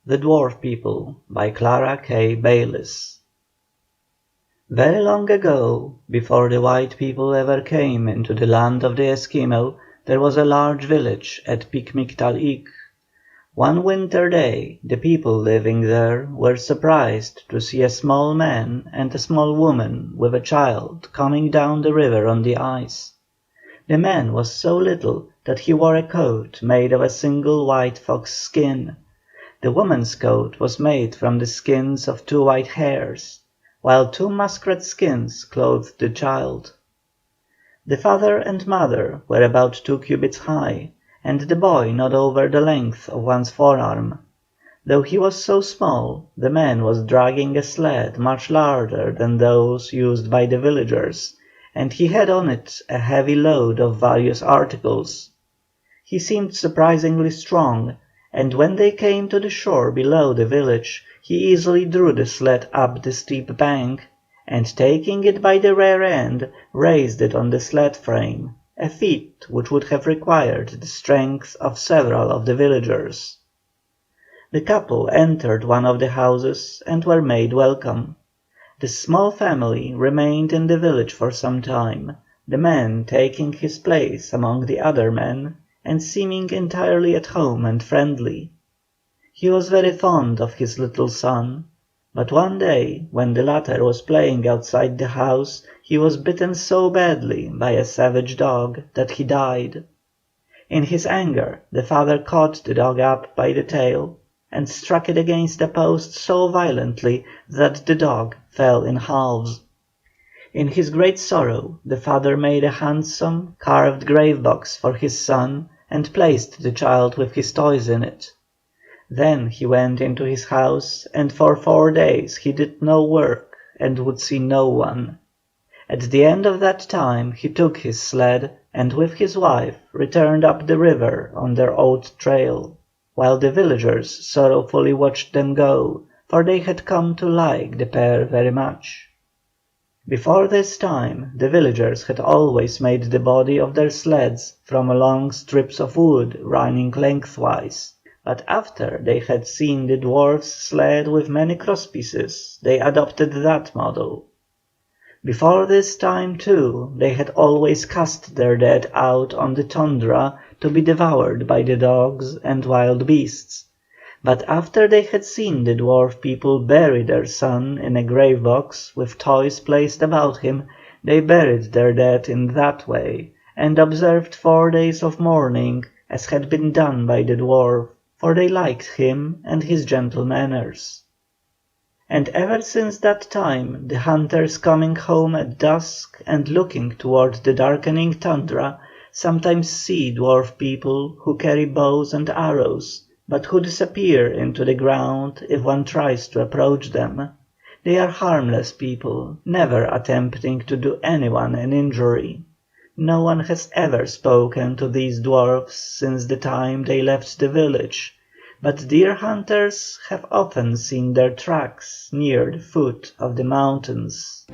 The Dwarf People by Clara K. Bayliss. Very long ago, before the white people ever came into the land of the Eskimo, there was a large village at Pikmiktal-ik. One winter day the people living there were surprised to see a small man and a small woman with a child coming down the river on the ice. The man was so little that he wore a coat made of a single white fox skin. The woman's coat was made from the skins of 2 white hares, while 2 muskrat skins clothed the child. The father and mother were about 2 cubits high, and the boy not over the length of one's forearm. Though he was so small, the man was dragging a sled much larger than those used by the villagers, and he had on it a heavy load of various articles. He seemed surprisingly strong, and when they came to the shore below the village, he easily drew the sled up the steep bank, and taking it by the rear end, raised it on the sled frame, a feat which would have required the strength of several of the villagers. The couple entered one of the houses and were made welcome. The small family remained in the village for some time, the man taking his place among the other men, and seeming entirely at home and friendly. He was very fond of his little son, but one day, when the latter was playing outside the house, he was bitten so badly by a savage dog that he died. In his anger the father caught the dog up by the tail, and struck it against a post so violently that the dog fell in halves. In his great sorrow the father made a handsome carved grave box for his son, and placed the child with his toys in it. Then he went into his house, and for 4 days he did no work and would see no one. At the end of that time he took his sled, and with his wife returned up the river on their old trail, while the villagers sorrowfully watched them go, for they had come to like the pair very much. Before this time the villagers had always made the body of their sleds from long strips of wood running lengthwise, but after they had seen the dwarf's sled with many crosspieces, they adopted that model. Before this time, too, they had always cast their dead out on the tundra to be devoured by the dogs and wild beasts, but after they had seen the dwarf people bury their son in a grave box with toys placed about him, they buried their dead in that way, and observed 4 days of mourning, as had been done by the dwarf, for they liked him and his gentle manners. And ever since that time the hunters coming home at dusk and looking toward the darkening tundra sometimes see dwarf people who carry bows and arrows, but who disappear into the ground if one tries to approach them. They are harmless people, never attempting to do anyone an injury. No one has ever spoken to these dwarfs since the time they left the village, but deer hunters have often seen their tracks near the foot of the mountains.